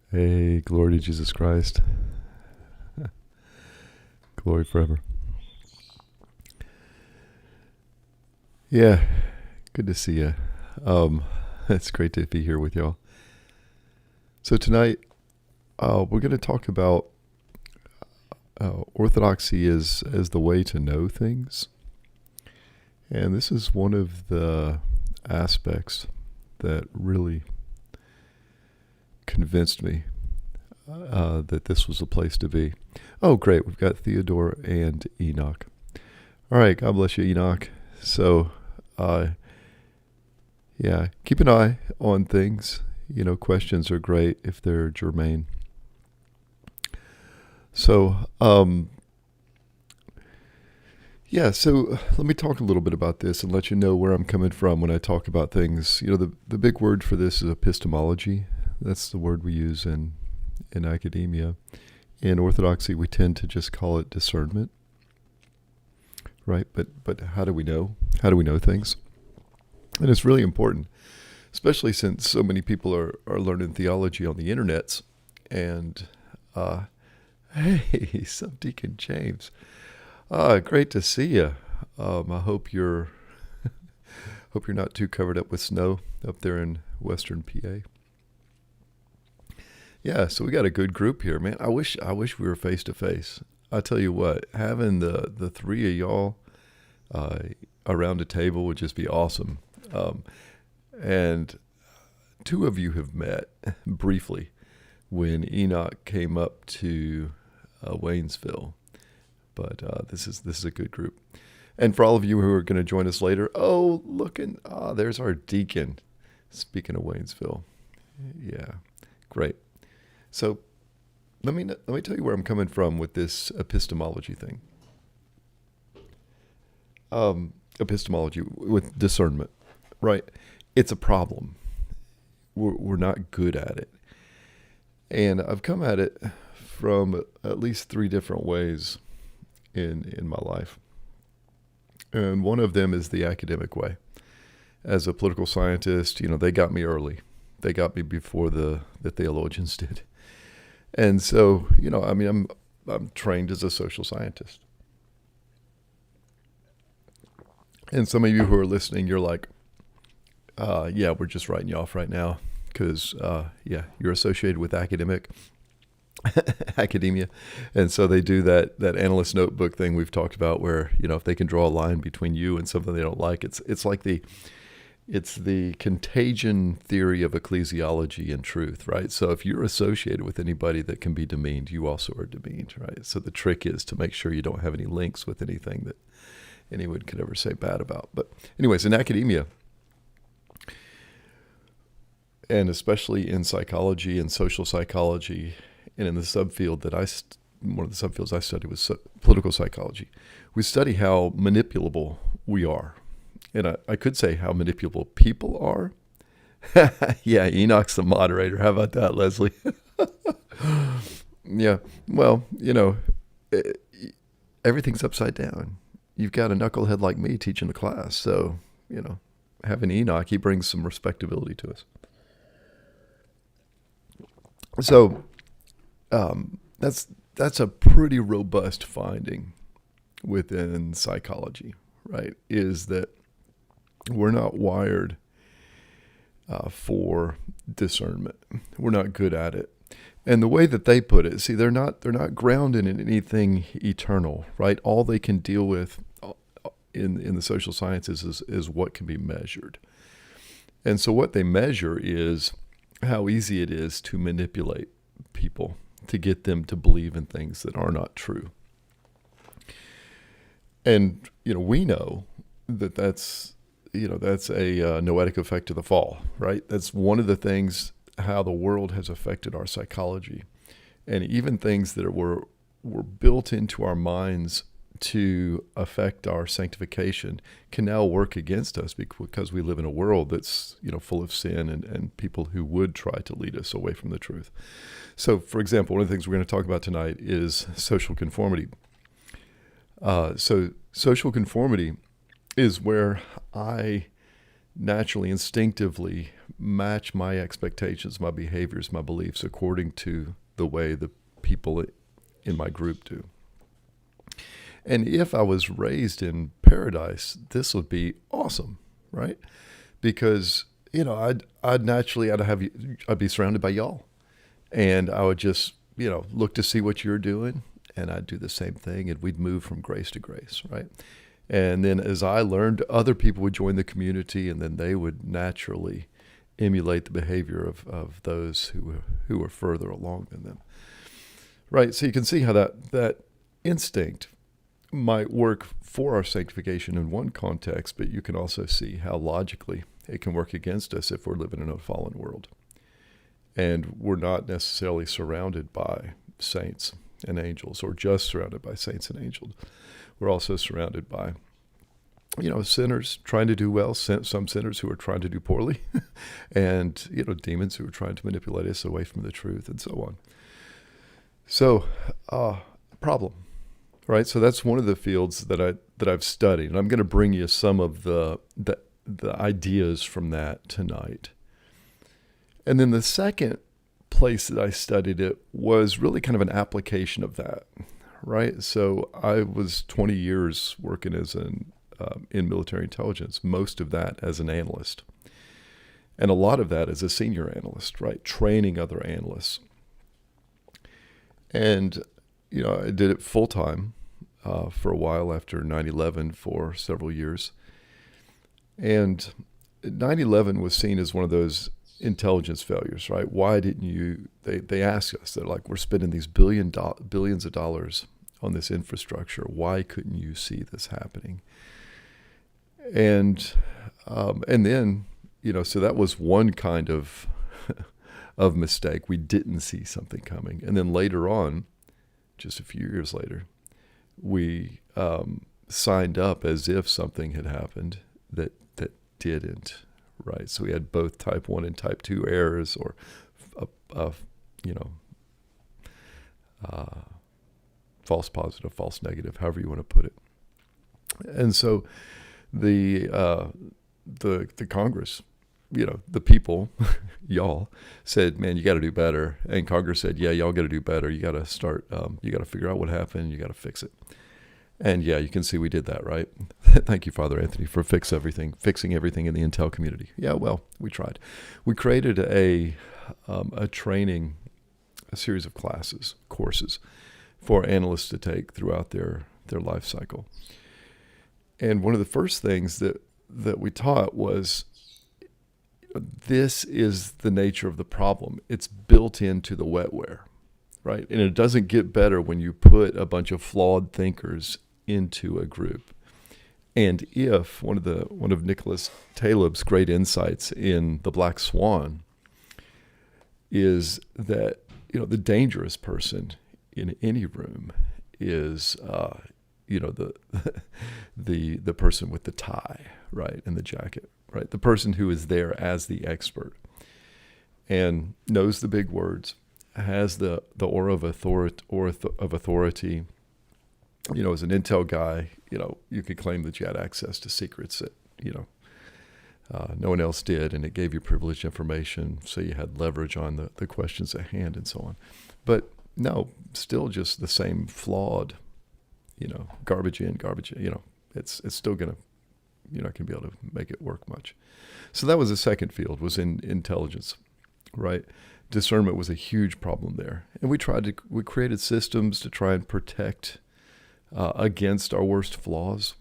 Hey, glory to Jesus Christ. Glory forever. Yeah, good to see you. It's great to be here with y'all. So tonight, we're going to talk about orthodoxy as the way to know things. And this is one of the aspects that really convinced me that this was the place to be. Oh, great. We've got Theodore and Enoch. All right. God bless you, Enoch. So, yeah, keep an eye on things. You know, questions are great if they're germane. So, yeah, so let me talk a little bit about this and let you know where I'm coming from when I talk about things. You know, the big word for this is epistemology. That's the word we use in academia. In Orthodoxy, we tend to just call it discernment, right? But how do we know? How do we know things? And it's really important, especially since so many people are learning theology on the internets. And, hey, some Deacon James. Great to see you. I hope you're not too covered up with snow up there in Western PA. Yeah, so we got a good group here, man. I wish we were face to face. I tell you what, having the three of y'all around a table would just be awesome. And two of you have met briefly when Enoch came up to Waynesville. But this is a good group. And for all of you who are going to join us later, there's our deacon. Speaking of Waynesville, yeah, great. So let me tell you where I'm coming from with this epistemology thing. Epistemology with discernment, right? It's a problem. We're not good at it, and I've come at it from at least three different ways in my life. And one of them is the academic way. As a political scientist, you know, they got me early. They got me before the theologians did. And so, you know, I mean, I'm trained as a social scientist. And some of you who are listening, you're like, yeah, we're just writing you off right now because, yeah, you're associated with academia. And so they do that analyst notebook thing we've talked about where, you know, if they can draw a line between you and something they don't like, it's like it's the contagion theory of ecclesiology and truth, right? So if you're associated with anybody that can be demeaned, you also are demeaned, right? So the trick is to make sure you don't have any links with anything that anyone could ever say bad about. But anyways, in academia, and especially in psychology and social psychology, and in the subfield one of the subfields I studied was political psychology. We study how manipulable we are. And I could say how manipulable people are. Yeah, Enoch's the moderator. How about that, Leslie? Yeah, well, you know, everything's upside down. You've got a knucklehead like me teaching the class. So, you know, having Enoch, he brings some respectability to us. So, that's a pretty robust finding within psychology, right? Is that we're not wired for discernment. We're not good at it. And the way that they put it, see, they're not grounded in anything eternal, right? All they can deal with in the social sciences is what can be measured. And so what they measure is how easy it is to manipulate people, to get them to believe in things that are not true. And, you know, we know that's a noetic effect of the fall, right? That's one of the things, how the world has affected our psychology. And even things that were built into our minds to affect our sanctification can now work against us because we live in a world that's, you know, full of sin and people who would try to lead us away from the truth. So, for example, one of the things we're going to talk about tonight is social conformity. So social conformity is where I naturally, instinctively match my expectations, my behaviors, my beliefs according to the way the people in my group do. And if I was raised in paradise, this would be awesome, right? Because, I'd naturally, I'd be surrounded by y'all. And I would just, look to see what you're doing, and I'd do the same thing, and we'd move from grace to grace, right? And then as I learned, other people would join the community, and then they would naturally emulate the behavior of those who were further along than them. Right, so you can see how that instinct might work for our sanctification in one context, but you can also see how logically it can work against us if we're living in a fallen world. And we're not necessarily surrounded by saints and angels, or just surrounded by saints and angels. We're also surrounded by, sinners trying to do well, some sinners who are trying to do poorly, and, demons who are trying to manipulate us away from the truth, and so on. So, problem, right? So that's one of the fields that I've studied, and I'm going to bring you some of the ideas from that tonight. And then the second place that I studied it was really kind of an application of that, right? So I was 20 years working as in military intelligence, most of that as an analyst, and a lot of that as a senior analyst, right? Training other analysts. And, I did it full time for a while after 9/11 for several years. And 9/11 was seen as one of those intelligence failures, right? Why didn't you, they asked us, they're like, we're spending these billions of dollars on this infrastructure. Why couldn't you see this happening? And then, so that was one kind of mistake. We didn't see something coming. And then later on, just a few years later, we signed up as if something had happened that didn't, right? So we had both type 1 and type 2 errors, or, false positive, false negative, however you want to put it. And so the Congress, the people, y'all, said, man, you got to do better. And Congress said, yeah, y'all got to do better. You got to start, you got to figure out what happened. You got to fix it. And yeah, you can see we did that, right? Thank you, Father Anthony, for fixing everything in the intel community. Yeah, well, we tried. We created a training, a series of courses for analysts to take throughout their life cycle. And one of the first things that we taught was, this is the nature of the problem. It's built into the wetware, right? And it doesn't get better when you put a bunch of flawed thinkers into a group. And if one of Nicholas Taleb's great insights in The Black Swan is that, the dangerous person in any room is, the person with the tie, right, and the jacket, right? The person who is there as the expert and knows the big words, has the aura of authority. As an intel guy, you could claim that you had access to secrets that, no one else did, and it gave you privileged information, so you had leverage on the questions at hand and so on. But no, still just the same flawed, garbage in, garbage, it's still going to, you're not going to be able to make it work much. So that was the second field, was in intelligence, right? Discernment was a huge problem there. And we created systems to try and protect against our worst flaws,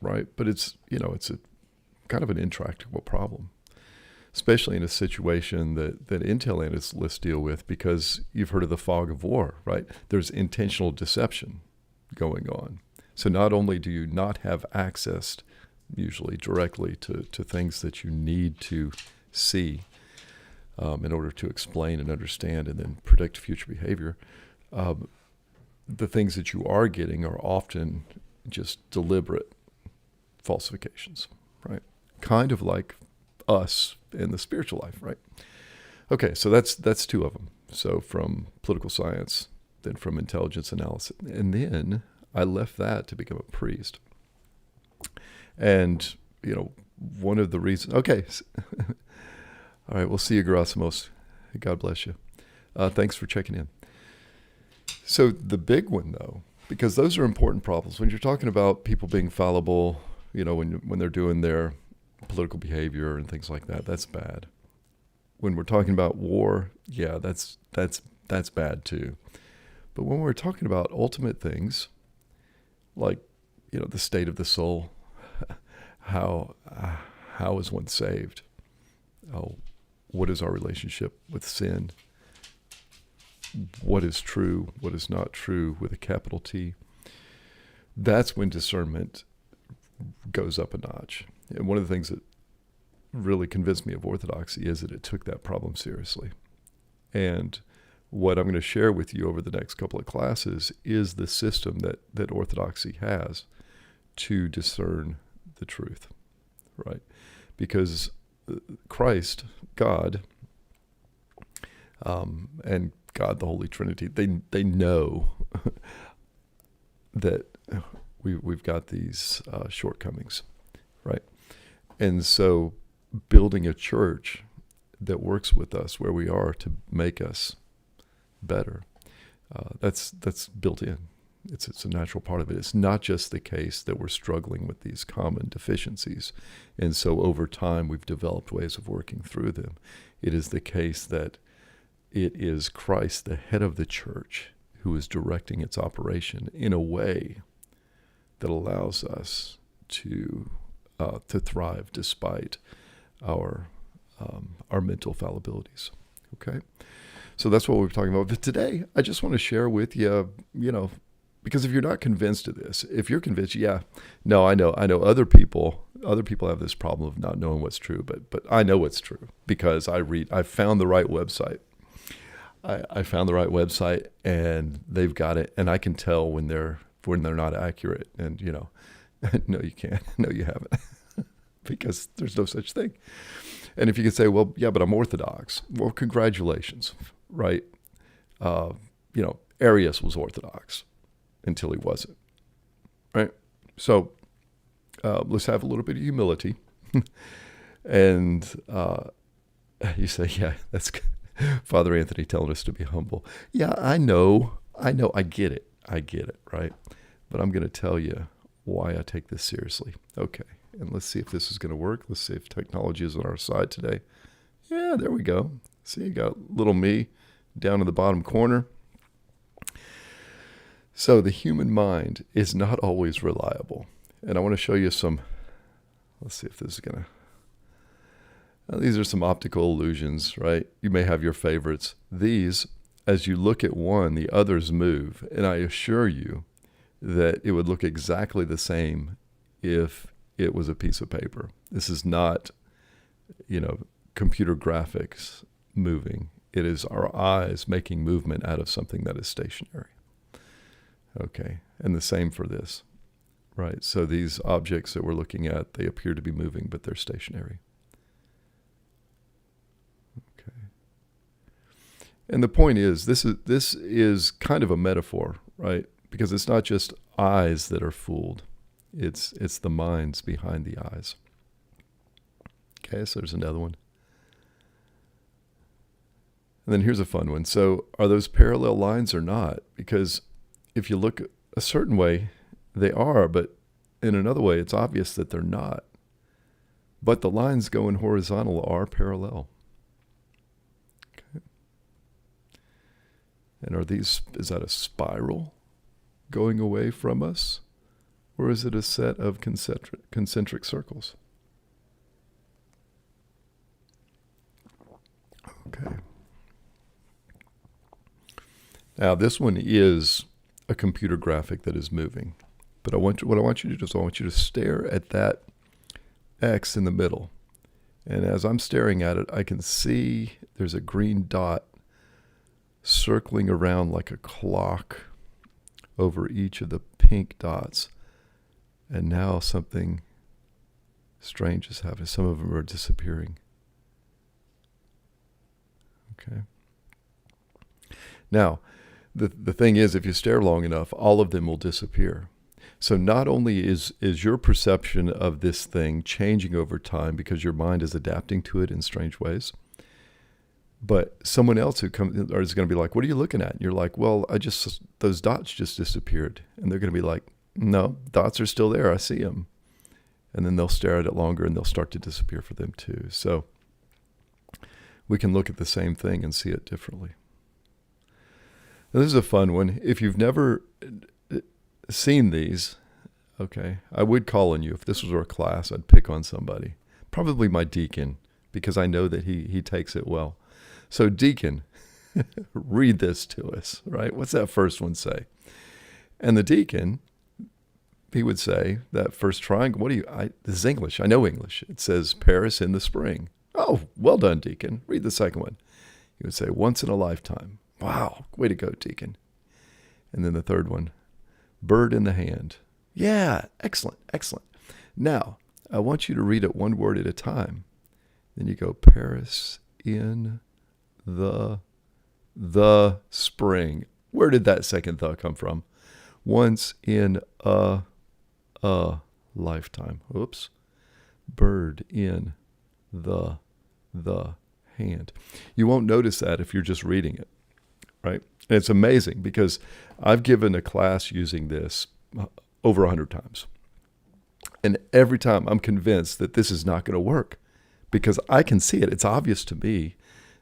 right? But it's a kind of an intractable problem, especially in a situation that intel analysts deal with, because you've heard of the fog of war, right? There's intentional deception going on. So not only do you not have access, usually directly, to things that you need to see in order to explain and understand and then predict future behavior, the things that you are getting are often just deliberate falsifications, right? Kind of like us in the spiritual life, right? Okay, so that's two of them. So from political science, then from intelligence analysis. And then I left that to become a priest. And, one of the reasons. Okay. All right. We'll see you, Gerasimos. God bless you. Thanks for checking in. So the big one, though, because those are important problems. When you're talking about people being fallible, when they're doing their political behavior and things like that, that's bad. When we're talking about war, yeah, that's bad too. But when we're talking about ultimate things, like, the state of the soul, how is one saved? Oh, what is our relationship with sin? What is true? What is not true with a capital T? That's when discernment goes up a notch. And one of the things that really convinced me of Orthodoxy is that it took that problem seriously. And what I'm going to share with you over the next couple of classes is the system that Orthodoxy has to discern the truth, right? Because Christ, God, and God, the Holy Trinity, they know that we've got these shortcomings, right? And so building a church that works with us where we are to make us better, that's built in. It's a natural part of it. It's not just the case that we're struggling with these common deficiencies, and so over time we've developed ways of working through them. It is the case that it is Christ, the head of the church, who is directing its operation in a way that allows us to thrive despite our mental fallibilities. Okay, so that's what we're talking about. But today, I just want to share with you, because if you're not convinced of this, if you're convinced, I know other people have this problem of not knowing what's true, but I know what's true because I found the right website. I found the right website and they've got it, and I can tell when they're not accurate. And no, you can't. No, you haven't, because there's no such thing. And if you can say, well, yeah, but I'm Orthodox. Well, congratulations, right? Arius was Orthodox until he wasn't, right? So let's have a little bit of humility. And you say, yeah, that's good. Father Anthony telling us to be humble. Yeah, I know, I get it, right? But I'm going to tell you why I take this seriously. Okay, and let's see if this is going to work. Let's see if technology is on our side today. Yeah, there we go. See, you got little me down in the bottom corner. So the human mind is not always reliable. And I want to show you some, let's see if this is going to, these are some optical illusions, right? You may have your favorites. These, as you look at one, the others move. And I assure you that it would look exactly the same if it was a piece of paper. This is not, computer graphics moving. It is our eyes making movement out of something that is stationary. Okay, and the same for this, right? So these objects that we're looking at, they appear to be moving, but they're stationary. Okay. And the point is, this is kind of a metaphor, right? Because it's not just eyes that are fooled. It's the minds behind the eyes. Okay, so there's another one. And then here's a fun one. So are those parallel lines or not? Because if you look a certain way, they are, but in another way, it's obvious that they're not. But the lines going horizontal are parallel. Okay. And is that a spiral going away from us? Or is it a set of concentric circles? Okay. Now this one is a computer graphic that is moving. But what I want you to do is I want you to stare at that X in the middle. And as I'm staring at it, I can see there's a green dot circling around like a clock over each of the pink dots. And now something strange is happening. Some of them are disappearing. Okay. Now, the thing is, if you stare long enough, all of them will disappear. So not only is your perception of this thing changing over time because your mind is adapting to it in strange ways, but someone else who comes is going to be like, what are you looking at? And you're like, well, those dots just disappeared. And they're going to be like, no, dots are still there. I see them. And then they'll stare at it longer and they'll start to disappear for them too. So we can look at the same thing and see it differently. Now, this is a fun one. If you've never seen these, okay, I would call on you. If this was our class, I'd pick on somebody. Probably my deacon, because I know that he takes it well. So deacon, read this to us, right? What's that first one say? And the deacon, he would say, that first triangle, this is English. I know English. It says Paris in the spring. Oh, well done, deacon. Read the second one. He would say, once in a lifetime. Wow, way to go, deacon. And then the third one, bird in the hand. Yeah, excellent, excellent. Now, I want you to read it one word at a time. Then you go, Paris in the spring. Where did that second the come from? Once in a lifetime. Oops. Bird in the hand. You won't notice that if you're just reading it, right? And it's amazing because I've given a class using this over 100 times. And every time I'm convinced that this is not going to work because I can see it. It's obvious to me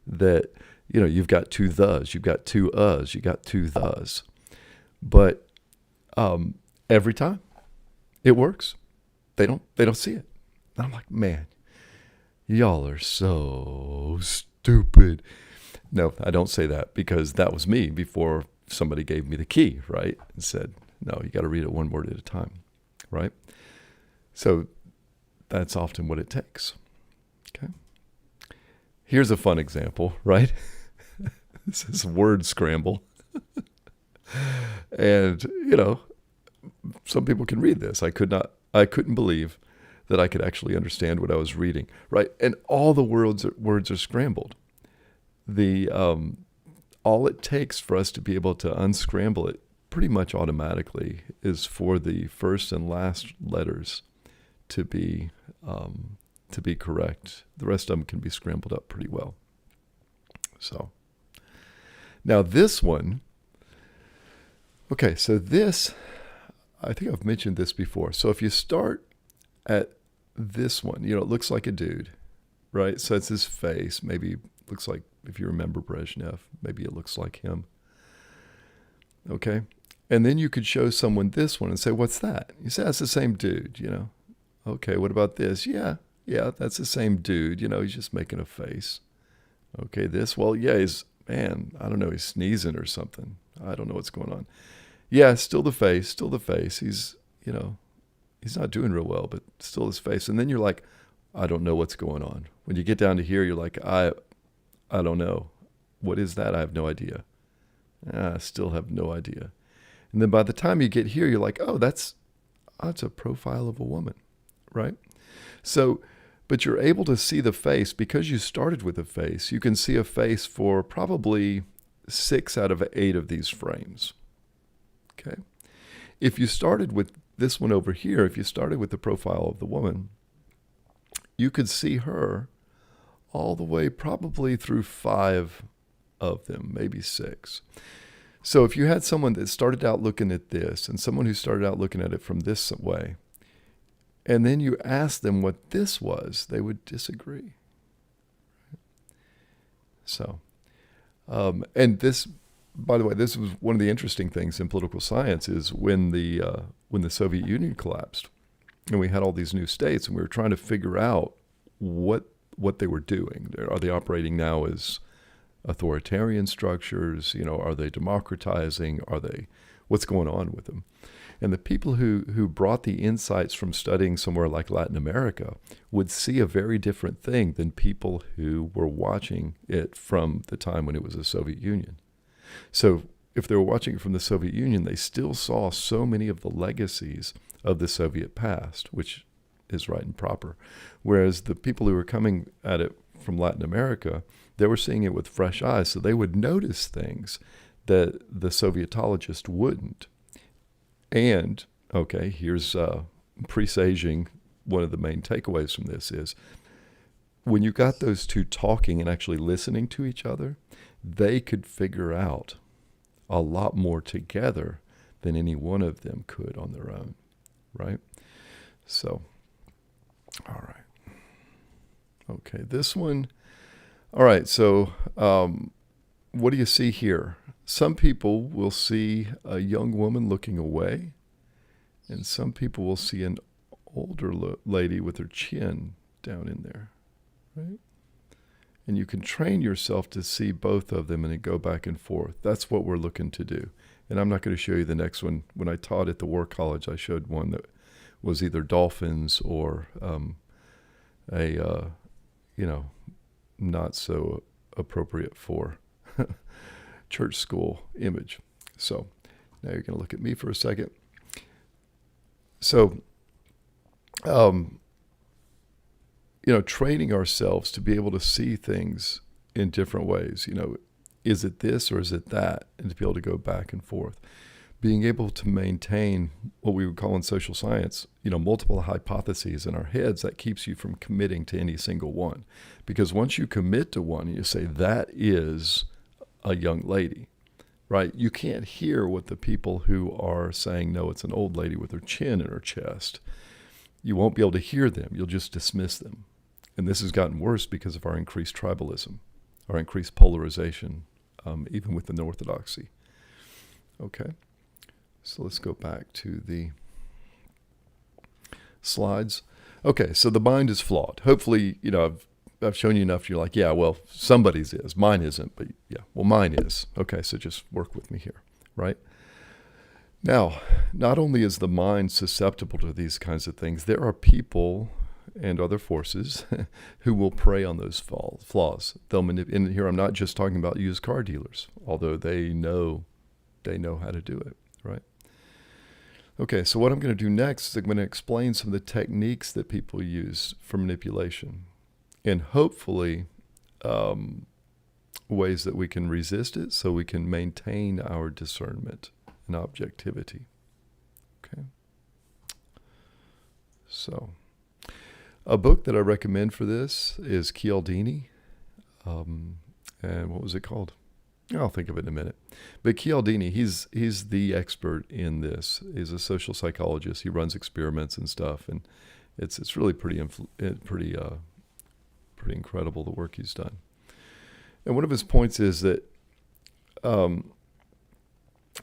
that, you've got two thes, you've got two us, you got two thes. But every time it works. They don't see it. And I'm like, man, y'all are so stupid. No, I don't say that because that was me before somebody gave me the key, right? And said, no, you got to read it one word at a time, right? So that's often what it takes. Okay. Here's a fun example, right? This is word scramble. And, some people can read this. I couldn't believe that I could actually understand what I was reading, right? And all the words are scrambled. All it takes for us to be able to unscramble it pretty much automatically is for the first and last letters to be correct. The rest of them can be scrambled up pretty well. So now this one, okay, so this, I think I've mentioned this before. So if you start at this one, it looks like a dude, right? So it's his face, maybe looks like, if you remember Brezhnev, maybe it looks like him. Okay. And then you could show someone this one and say, what's that? You say, that's the same dude, Okay, what about this? Yeah, that's the same dude, he's just making a face. Okay, this, well, yeah, I don't know, he's sneezing or something. I don't know what's going on. Yeah, still the face. He's, he's not doing real well, but still his face. And then you're like, I don't know what's going on. When you get down to here, you're like, I don't know. What is that? I have no idea. I still have no idea. And then by the time you get here, you're like, oh, that's a profile of a woman, right? So, but you're able to see the face because you started with a face. You can see a face for probably 6 out of 8 of these frames. Okay. If you started with this one over here, if you started with the profile of the woman, you could see her all the way probably through 5 of them, maybe 6. So if you had someone that started out looking at this and someone who started out looking at it from this way, and then you asked them what this was, they would disagree. So, and this, by the way, this was one of the interesting things in political science is when the Soviet Union collapsed and we had all these new states and we were trying to figure out what they were doing. Are they operating now as authoritarian structures? Are they democratizing? What's going on with them? And the people who brought the insights from studying somewhere like Latin America would see a very different thing than people who were watching it from the time when it was the Soviet Union. So if they were watching it from the Soviet Union, they still saw so many of the legacies of the Soviet past, which is right and proper. Whereas the people who were coming at it from Latin America, they were seeing it with fresh eyes, so they would notice things that the Sovietologist wouldn't. And Okay, here's presaging one of the main takeaways from this is when you got those two talking and actually listening to each other, they could figure out a lot more together than any one of them could on their own, right? So, all right. Okay, this one. All right, so what do you see here? Some people will see a young woman looking away, and some people will see an older lady with her chin down in there, right? And you can train yourself to see both of them and then go back and forth. That's what we're looking to do. And I'm not going to show you the next one. When I taught at the War College, I showed one that was either dolphins or not so appropriate for church school image. So now you're going to look at me for a second. So, training ourselves to be able to see things in different ways. Is it this or is it that? And to be able to go back and forth. Being able to maintain what we would call in social science, multiple hypotheses in our heads, that keeps you from committing to any single one. Because once you commit to one, you say, that is a young lady, right? You can't hear what the people who are saying, no, it's an old lady with her chin in her chest. You won't be able to hear them. You'll just dismiss them. And this has gotten worse because of our increased tribalism, our increased polarization, even within the Orthodoxy. Okay. So let's go back to the slides. Okay, so the mind is flawed. Hopefully, I've shown you enough. You're like, yeah, well, somebody's is. Mine isn't, but yeah, well, mine is. Okay, so just work with me here, right? Now, not only is the mind susceptible to these kinds of things, there are people and other forces who will prey on those flaws. And here I'm not just talking about used car dealers, although they know how to do it, right? Okay, so what I'm going to do next is I'm going to explain some of the techniques that people use for manipulation, and hopefully ways that we can resist it so we can maintain our discernment and objectivity. Okay. So, a book that I recommend for this is Cialdini, and what was it called? I'll think of it in a minute. But Cialdini, he's the expert in this. He's a social psychologist. He runs experiments and stuff, and it's really pretty incredible the work he's done. And one of his points is that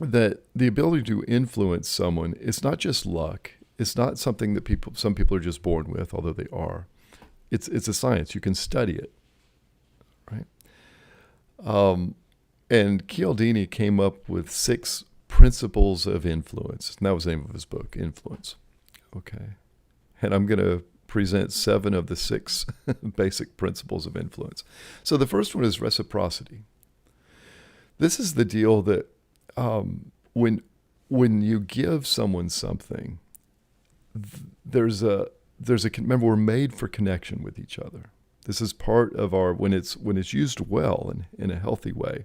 that the ability to influence someone, it's not just luck. It's not something that some people are just born with, although they are. It's a science. You can study it, right? And Cialdini came up with 6 principles of influence. And that was the name of his book, Influence. Okay. And I'm going to present 7 of the 6 basic principles of influence. So the first one is reciprocity. This is the deal that when you give someone something, remember, we're made for connection with each other. This is part of our, when it's used well and in a healthy way,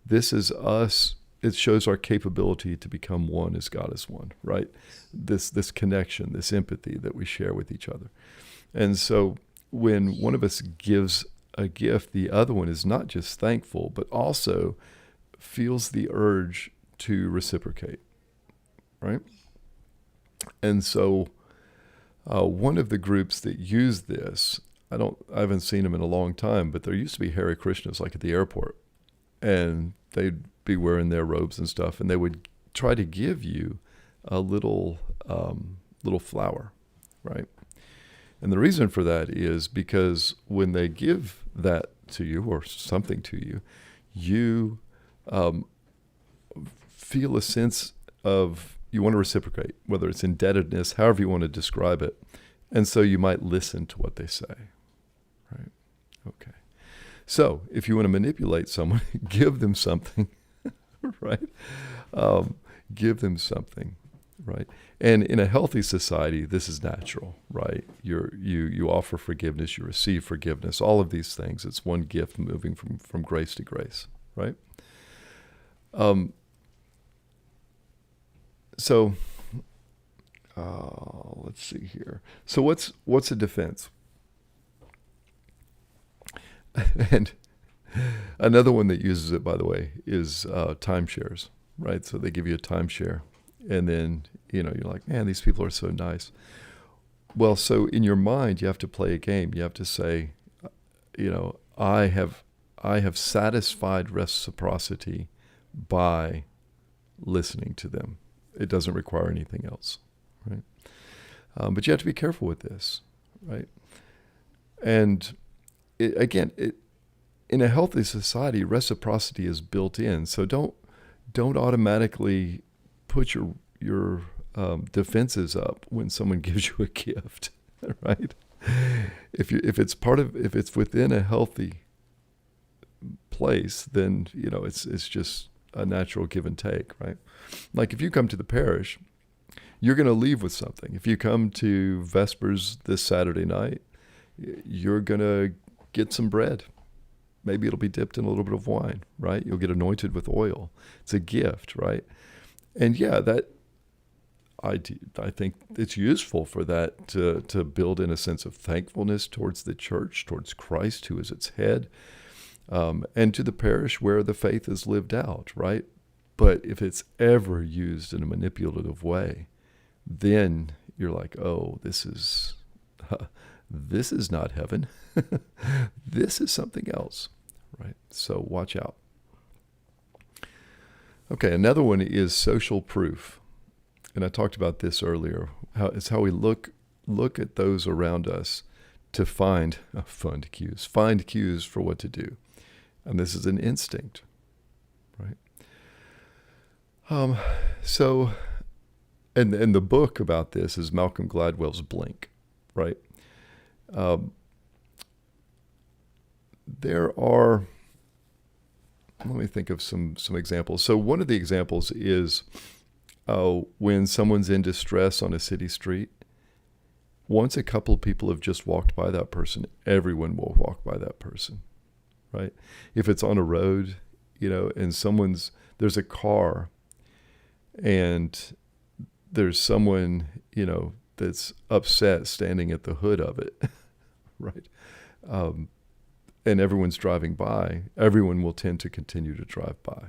this is us. It shows our capability to become one as God is one, right? This connection, this empathy that we share with each other. And so when one of us gives a gift, the other one is not just thankful, but also feels the urge to reciprocate, right? And so one of the groups that use this, I haven't seen them in a long time, but there used to be Hare Krishnas, like at the airport, and they'd be wearing their robes and stuff, and they would try to give you a little flower, right? And the reason for that is because when they give that to you or something to you, you feel a sense of, you want to reciprocate, whether it's indebtedness, however you want to describe it. And so you might listen to what they say, right? Okay. So if you want to manipulate someone, give them something, right? Give them something, right? And in a healthy society, this is natural, right? You offer forgiveness, you receive forgiveness, all of these things. It's one gift moving from grace to grace, right? So let's see here. So what's a defense? And another one that uses it, by the way, is timeshares, right? So they give you a timeshare, and then you're like, man, these people are so nice. Well, so in your mind, you have to play a game. You have to say, I have satisfied reciprocity by listening to them. It doesn't require anything else, right? But you have to be careful with this, right? And in a healthy society, reciprocity is built in. So don't automatically put your defenses up when someone gives you a gift, right? If it's within a healthy place, then it's just a natural give and take, right? Like if you come to the parish, you're going to leave with something. If you come to Vespers this Saturday night, you're going to get some bread. Maybe it'll be dipped in a little bit of wine, right? You'll get anointed with oil. It's a gift, right? And yeah, that I think it's useful for that to build in a sense of thankfulness towards the church, towards Christ, who is its head, and to the parish where the faith is lived out, right? But if it's ever used in a manipulative way, then you're like, oh, this is not heaven. This is something else, right? So watch out. Okay, another one is social proof. And I talked about this earlier. It's how we look at those around us to find cues for what to do. And this is an instinct, right? So, and the book about this is Malcolm Gladwell's Blink, right? There are, let me think of some examples. So one of the examples is when someone's in distress on a city street, once a couple of people have just walked by that person, everyone will walk by that person, right? If it's on a road, and there's a car and there's someone, that's upset standing at the hood of it, right? And everyone's driving by, everyone will tend to continue to drive by,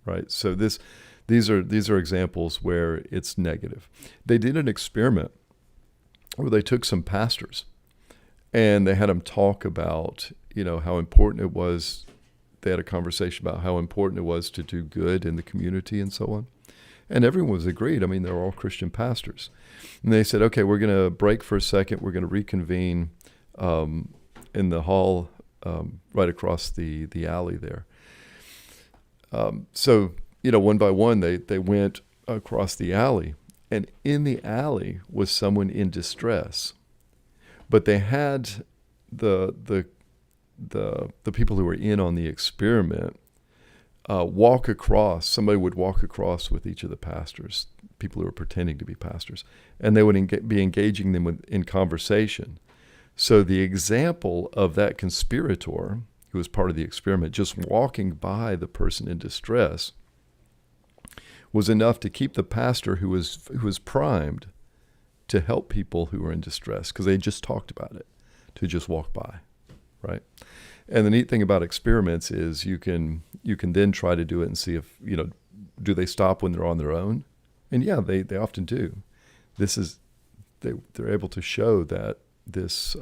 right? So these are examples where it's negative. They did an experiment where they took some pastors and they had them talk about, how important it was. They had a conversation about how important it was to do good in the community and so on. And everyone was agreed. I mean, they're all Christian pastors. And they said, okay, we're going to break for a second. We're going to reconvene in the hall right across the alley there. So, one by one, they went across the alley. And in the alley was someone in distress. But they had the people who were in on the experiment walk across. Somebody would walk across with each of the pastors, people who were pretending to be pastors, and they would be engaging them in conversation. So the example of that conspirator, who was part of the experiment, just walking by the person in distress, was enough to keep the pastor who was primed to help people who were in distress, because they just talked about it, to just walk by, right? And the neat thing about experiments is you can then try to do it and see if, do they stop when they're on their own? And yeah, they often do. They're able to show that this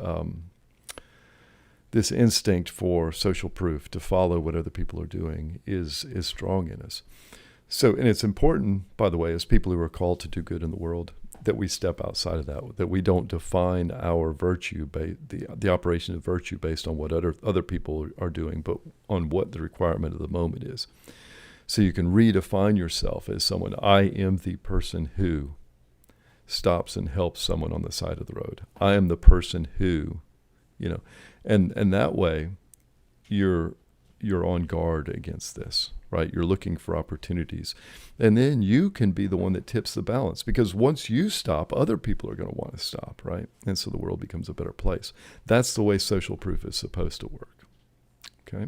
instinct for social proof, to follow what other people are doing, is strong in us. So, and it's important, by the way, as people who are called to do good in the world, that we step outside of that we don't define our virtue, the operation of virtue based on what other people are doing, but on what the requirement of the moment is. So you can redefine yourself as someone, I am the person who stops and helps someone on the side of the road. I am the person who, and that way you're on guard against this, right? You're looking for opportunities. And then you can be the one that tips the balance, because once you stop, other people are going to want to stop, right? And so the world becomes a better place. That's the way social proof is supposed to work. Okay?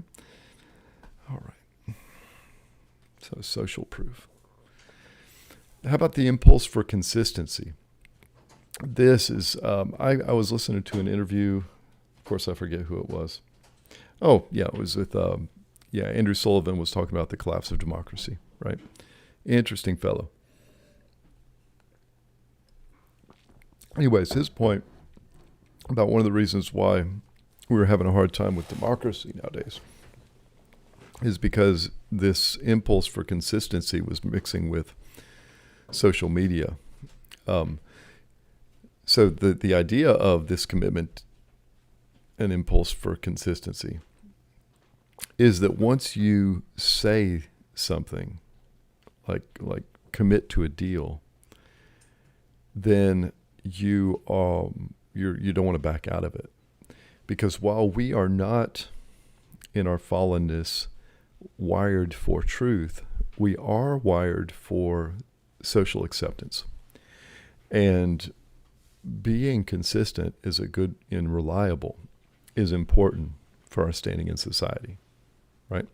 All right. So social proof. How about the impulse for consistency? This is, I was listening to an interview. Of course, I forget who it was. Oh, yeah, it was with, Andrew Sullivan was talking about the collapse of democracy, right? Interesting fellow. Anyways, his point about one of the reasons why we were having a hard time with democracy nowadays is because this impulse for consistency was mixing with social media. So the idea of this commitment and impulse for consistency is that once you say something, like commit to a deal, then you don't want to back out of it. Because while we are not in our fallenness wired for truth, we are wired for social acceptance. And being consistent is a good and reliable is important for our standing in society, right?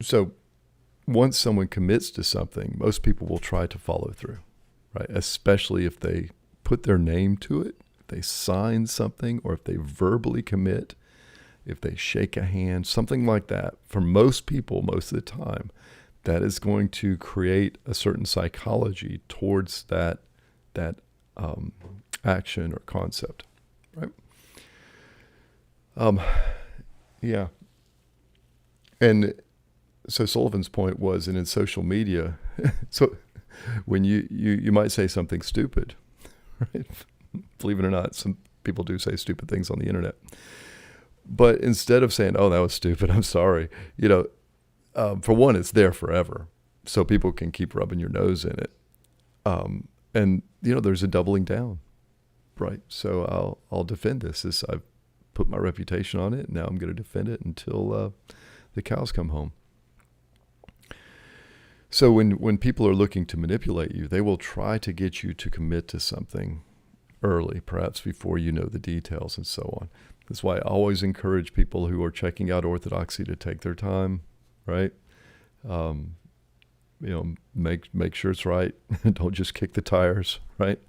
So once someone commits to something, most people will try to follow through, right? Especially if they put their name to it, if they sign something, or if they verbally commit, if they shake a hand, something like that. For most people, most of the time, that is going to create a certain psychology towards that action or concept, right? Yeah. And so Sullivan's point was, and in social media, so when you might say something stupid, right? Believe it or not, some people do say stupid things on the internet. But instead of saying, "Oh, that was stupid, I'm sorry," for one, it's there forever, so people can keep rubbing your nose in it. And there's a doubling down, right? So I'll defend this. I've put my reputation on it, and now I'm going to defend it until the cows come home. So when people are looking to manipulate you, they will try to get you to commit to something early, perhaps before you know the details and so on. That's why I always encourage people who are checking out Orthodoxy to take their time, right? Make sure it's right. Don't just kick the tires, right?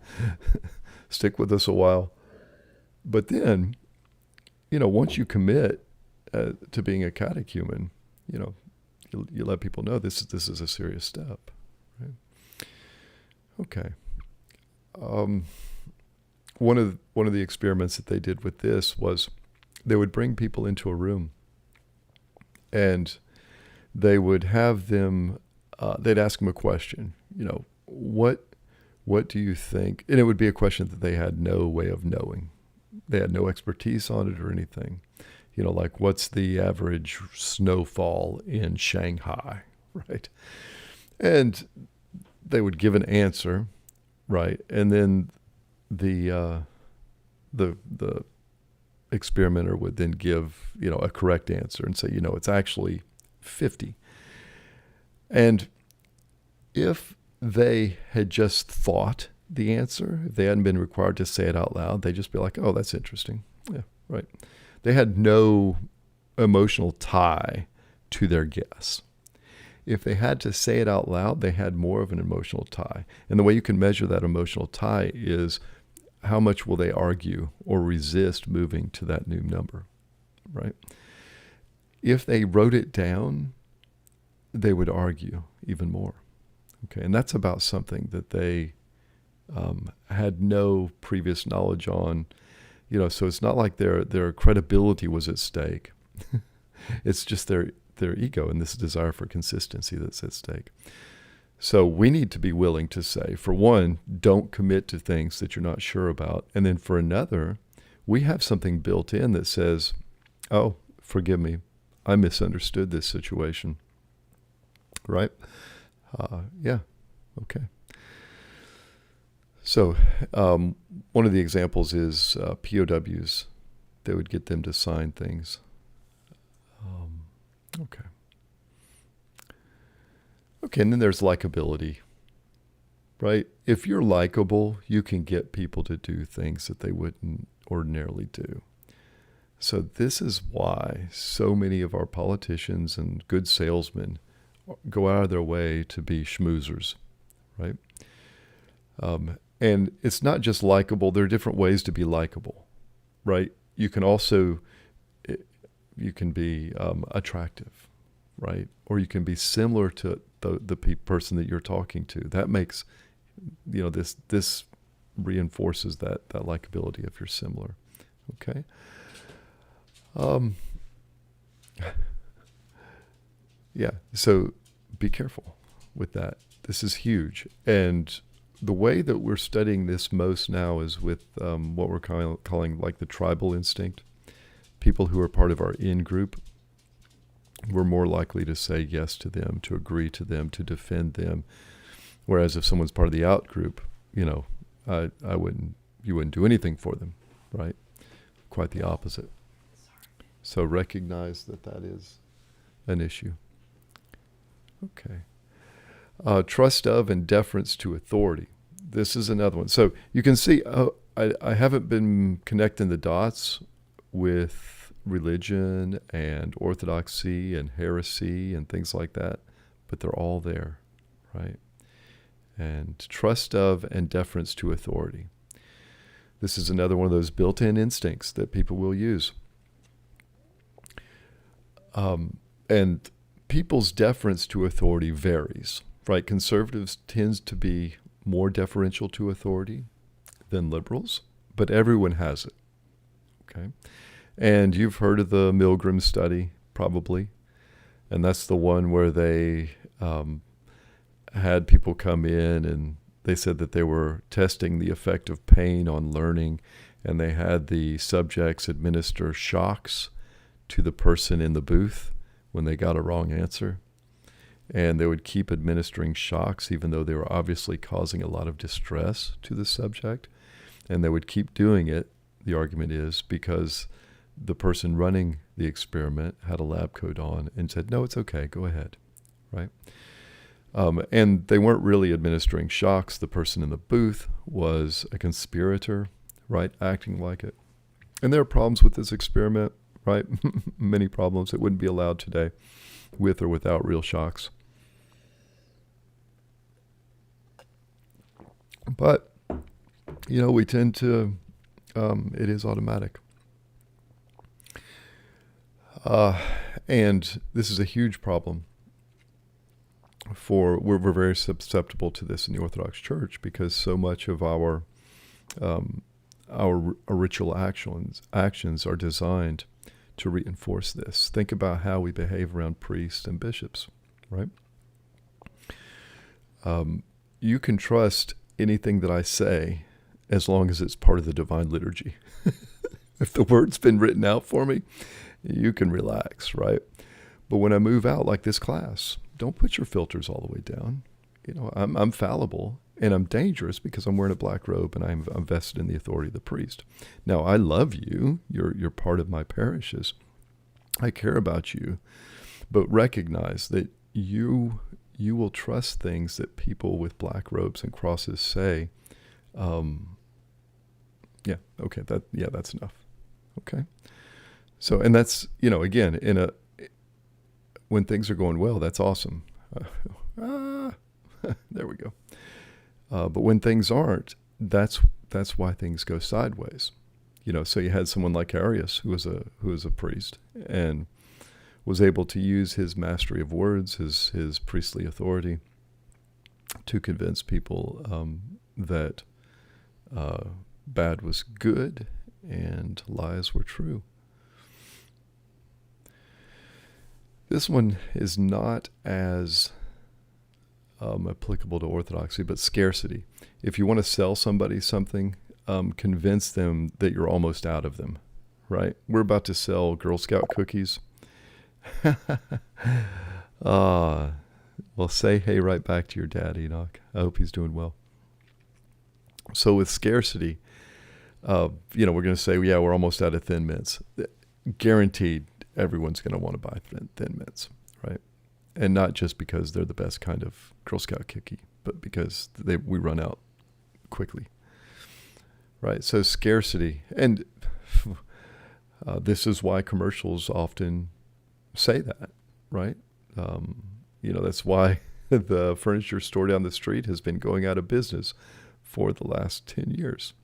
Stick with us a while. But then, once you commit to being a catechumen, you let people know this is a serious step, right? Okay. One of the experiments that they did with this was they would bring people into a room, and they would have them. They'd ask them a question. What do you think? And it would be a question that they had no way of knowing. They had no expertise on it or anything. Like, what's the average snowfall in Shanghai, right? And they would give an answer, right? And then the experimenter would then give, a correct answer and say, it's actually 50. And if they had just thought the answer, if they hadn't been required to say it out loud, they'd just be like, oh, that's interesting. Yeah, right. They had no emotional tie to their guess. If they had to say it out loud, they had more of an emotional tie. And the way you can measure that emotional tie is how much will they argue or resist moving to that new number, right? If they wrote it down, they would argue even more. Okay, and that's about something that they had no previous knowledge on. So it's not like their credibility was at stake. It's just their ego and this desire for consistency that's at stake. So we need to be willing to say, for one, don't commit to things that you're not sure about. And then for another, we have something built in that says, oh, forgive me, I misunderstood this situation. Right? Yeah. Okay. So one of the examples is POWs. They would get them to sign things. Okay. Okay, and then there's likability, right? If you're likable, you can get people to do things that they wouldn't ordinarily do. So this is why so many of our politicians and good salesmen go out of their way to be schmoozers, right? And it's not just likable. There are different ways to be likable, right? You can also, you can be attractive, right? Or you can be similar to the person that you're talking to. That makes, this reinforces that likability if you're similar. Okay. Yeah. So be careful with that. This is huge. And the way that we're studying this most now is with what we're calling like the tribal instinct. People who are part of our in-group, we're more likely to say yes to them, to agree to them, to defend them. Whereas if someone's part of the out-group, you wouldn't do anything for them, right? Quite the opposite. So recognize that is an issue. Okay. Trust of and deference to authority. This is another one. So you can see, I haven't been connecting the dots with religion and orthodoxy and heresy and things like that, but they're all there, right? And trust of and deference to authority. This is another one of those built-in instincts that people will use. And people's deference to authority varies, right? Conservatives tends to be more deferential to authority than liberals, but everyone has it, okay? And you've heard of the Milgram study, probably, and that's the one where they had people come in and they said that they were testing the effect of pain on learning, and they had the subjects administer shocks to the person in the booth when they got a wrong answer. And they would keep administering shocks even though they were obviously causing a lot of distress to the subject. And they would keep doing it, the argument is, because the person running the experiment had a lab coat on and said, no, it's okay, go ahead, right? And they weren't really administering shocks. The person in the booth was a conspirator, right, acting like it. And there are problems with this experiment, right? Many problems. It wouldn't be allowed today with or without real shocks. But, we tend to, it is automatic. And this is a huge problem we're very susceptible to this in the Orthodox Church because so much of our ritual actions are designed to reinforce this. Think about how we behave around priests and bishops, right? You can trust anything that I say as long as it's part of the divine liturgy. If the word's been written out for me, you can relax, right? But when I move out like this class, don't put your filters all the way down. I'm fallible and I'm dangerous because I'm wearing a black robe and I'm vested in the authority of the priest. Now, I love you. You're part of my parishes. I care about you, but recognize that you will trust things that people with black robes and crosses say. That's enough. Okay. So, and that's, again, when things are going well, that's awesome. There we go. But when things aren't, that's why things go sideways. So you had someone like Arius, who was a priest and was able to use his mastery of words, his priestly authority, to convince people that bad was good and lies were true. This one is not as applicable to orthodoxy, but scarcity. If you want to sell somebody something, convince them that you're almost out of them, right? We're about to sell Girl Scout cookies. Well, say hey right back to your dad, Enoch. I hope he's doing well. So with scarcity, we're going to say, yeah, we're almost out of Thin Mints. Guaranteed everyone's going to want to buy Thin Mints, right? And not just because they're the best kind of Girl Scout cookie, but because we run out quickly, right? So scarcity. And this is why commercials often say that, right? That's why the furniture store down the street has been going out of business for the last 10 years,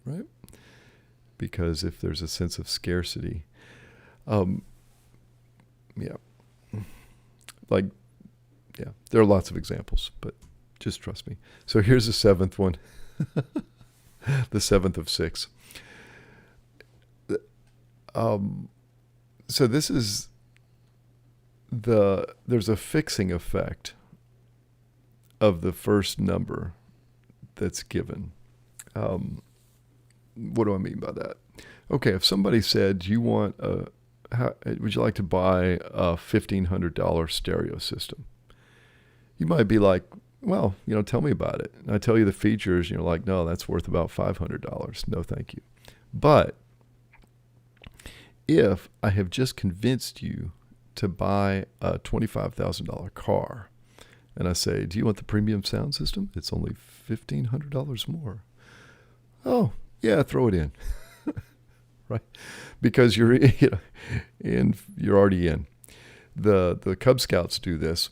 right? Because if there's a sense of scarcity, yeah, there are lots of examples, but just trust me. So here's the seventh one, the seventh of six. So this is there's a fixing effect of the first number that's given. What do I mean by that? Okay, if somebody said, would you like to buy a $1,500 stereo system? You might be like, well, tell me about it. And I tell you the features, and you're like, no, that's worth about $500. No, thank you. But if I have just convinced you to buy a $25,000 car, and I say, do you want the premium sound system? It's only $1,500 more. Oh, yeah, throw it in. Right? Because you're already in. The Cub Scouts do this,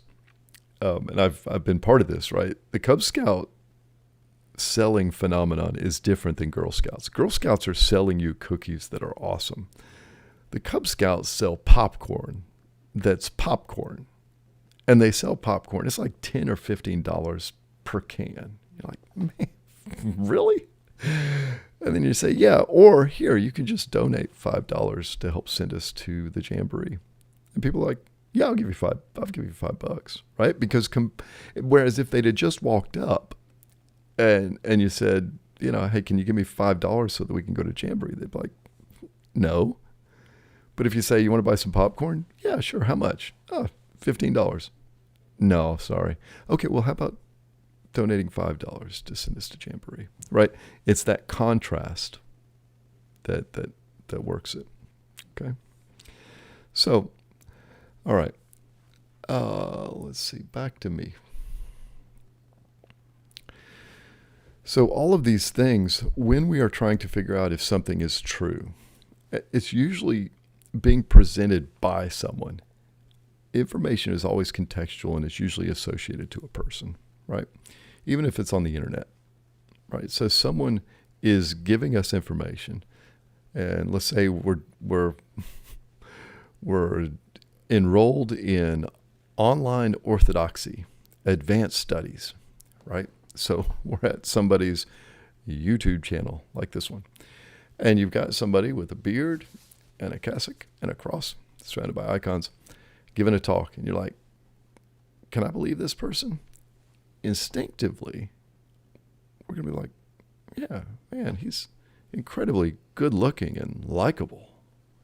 and I've been part of this, right? The Cub Scout selling phenomenon is different than Girl Scouts. Girl Scouts are selling you cookies that are awesome. The Cub Scouts sell popcorn that's popcorn. And they sell popcorn. It's like $10 or $15 per can. You're like, man, really? And then you say, yeah, or here, you can just donate $5 to help send us to the Jamboree. And people are like, yeah, I'll give you $5, right? Because whereas if they'd have just walked up and you said, hey, can you give me $5 so that we can go to Jamboree? They'd be like, no. But if you say, you want to buy some popcorn? Yeah, sure. How much? Oh, $15. No, sorry. Okay, well, how about donating $5 to send us to Jamboree, right? It's that contrast that works it, okay? So, all right. Let's see, back to me. So all of these things, when we are trying to figure out if something is true, it's usually being presented by someone. Information is always contextual and it's usually associated to a person, right? Even if it's on the internet, right? So someone is giving us information, and let's say we're enrolled in online Orthodoxy, advanced studies, right? So we're at somebody's YouTube channel like this one, and you've got somebody with a beard and a cassock and a cross surrounded by icons giving a talk, and you're like, can I believe this person? Instinctively, we're going to be like, yeah, man, he's incredibly good looking and likable.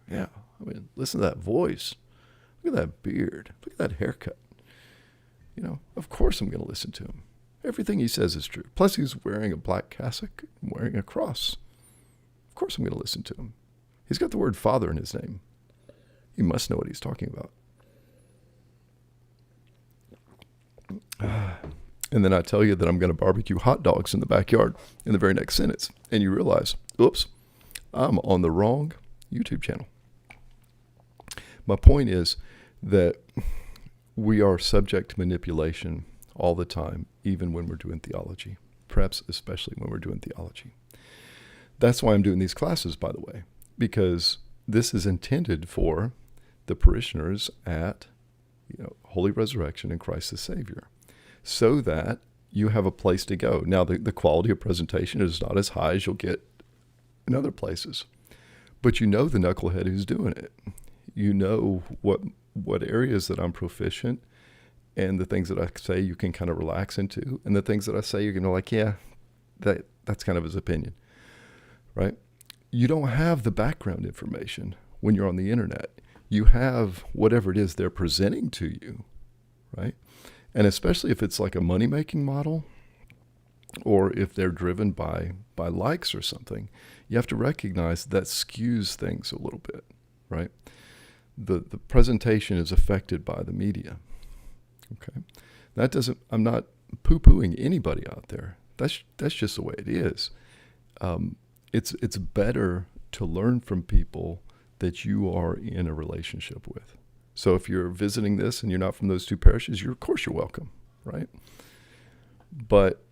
Yeah, I mean, listen to that voice. Look at that beard. Look at that haircut. Of course I'm going to listen to him. Everything he says is true. Plus, he's wearing a black cassock and wearing a cross. Of course I'm going to listen to him. He's got the word Father in his name. He must know what he's talking about. And then I tell you that I'm going to barbecue hot dogs in the backyard in the very next sentence. And you realize, oops, I'm on the wrong YouTube channel. My point is that we are subject to manipulation all the time, even when we're doing theology, perhaps especially when we're doing theology. That's why I'm doing these classes, by the way, because this is intended for the parishioners at Holy Resurrection and Christ the Savior, so that you have a place to go. Now, the quality of presentation is not as high as you'll get in other places, but the knucklehead who's doing it. You know what areas that I'm proficient, and the things that I say you can kind of relax into, and the things that I say you're going to like, yeah, that's kind of his opinion, right? You don't have the background information when you're on the internet. You have whatever it is they're presenting to you, right? And especially if it's like a money-making model, or if they're driven by likes or something, you have to recognize that skews things a little bit, right? The presentation is affected by the media, okay? I'm not poo-pooing anybody out there. That's just the way it is. It's better to learn from people that you are in a relationship with. So if you're visiting this and you're not from those two parishes, of course you're welcome, right? But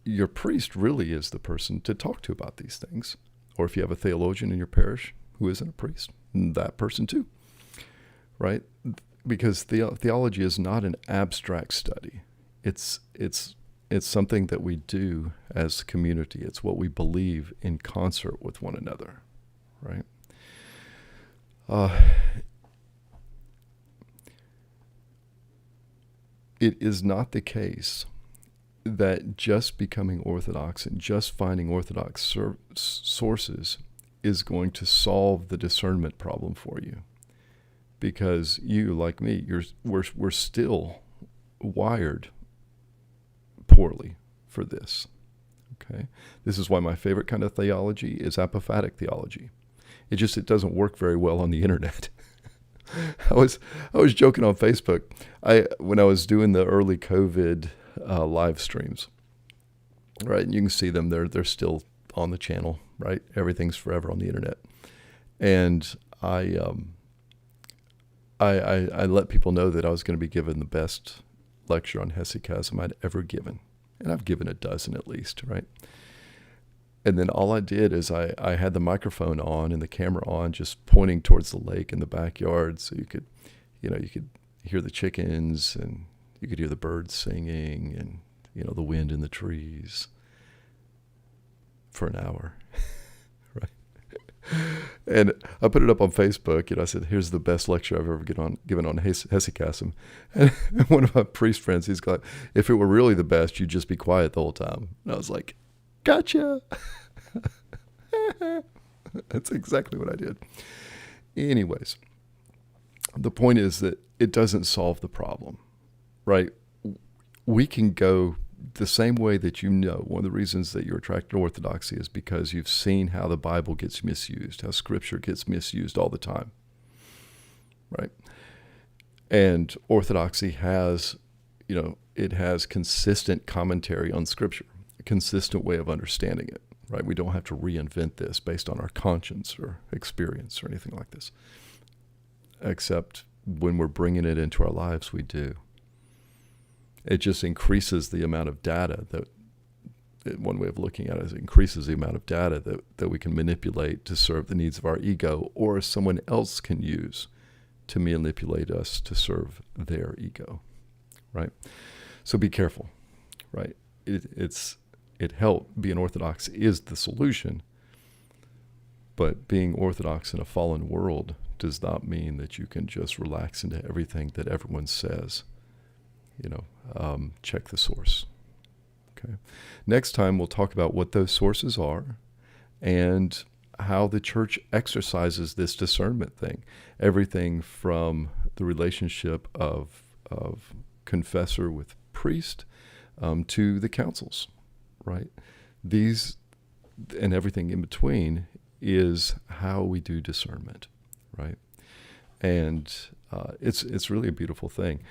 your priest really is the person to talk to about these things. Or if you have a theologian in your parish who isn't a priest, that person too, right? Because theology is not an abstract study. It's something that we do as a community. It's what we believe in concert with one another, right? It is not the case that just becoming Orthodox and just finding Orthodox sources is going to solve the discernment problem for you. Because you, like me, we're still wired poorly for this. Okay, this is why my favorite kind of theology is apophatic theology. It doesn't work very well on the internet. I was joking on Facebook. When I was doing the early COVID live streams, right? And you can see them. They're still on the channel, right? Everything's forever on the internet. And I let people know that I was going to be given the best lecture on hesychasm I'd ever given. And I've given a dozen at least, right? And then all I did is I had the microphone on and the camera on, just pointing towards the lake in the backyard, so you could hear the chickens and you could hear the birds singing and the wind in the trees for an hour, right? And I put it up on Facebook. I said, "Here's the best lecture I've ever given on hesychasm." And one of my priest friends, he's like, "If it were really the best, you'd just be quiet the whole time." And I was like, "Gotcha." That's exactly what I did. Anyways, the point is that it doesn't solve the problem, right? We can go the same way that one of the reasons that you're attracted to Orthodoxy is because you've seen how the Bible gets misused, how Scripture gets misused all the time, right? And Orthodoxy has, it has consistent commentary on Scripture, a consistent way of understanding it. Right? We don't have to reinvent this based on our conscience or experience or anything like this. Except when we're bringing it into our lives, we do. It just increases the amount of data one way of looking at it is it increases the amount of data that we can manipulate to serve the needs of our ego, or someone else can use to manipulate us to serve their ego, right? So be careful, right? Being Orthodox is the solution, but being Orthodox in a fallen world does not mean that you can just relax into everything that everyone says. Check the source. Okay. Next time we'll talk about what those sources are and how the church exercises this discernment thing. Everything from the relationship of confessor with priest to the councils. Right? These and everything in between is how we do discernment, right? And it's really a beautiful thing.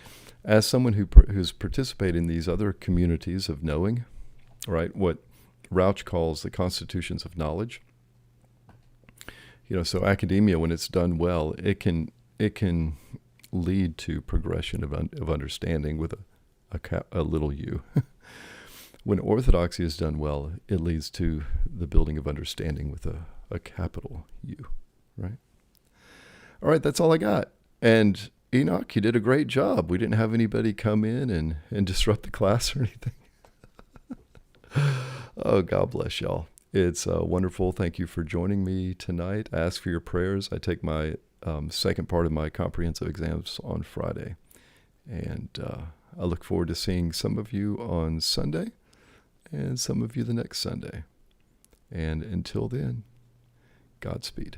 As someone who's participated in these other communities of knowing, right? What Rauch calls the constitutions of knowledge. So academia, when it's done well, it can lead to progression of understanding with a little u. When Orthodoxy is done well, it leads to the building of understanding with a capital U, right? All right, that's all I got. And Enoch, you did a great job. We didn't have anybody come in and disrupt the class or anything. Oh, God bless y'all. It's wonderful. Thank you for joining me tonight. I ask for your prayers. I take my second part of my comprehensive exams on Friday. And I look forward to seeing some of you on Sunday and some of you the next Sunday. And until then, Godspeed.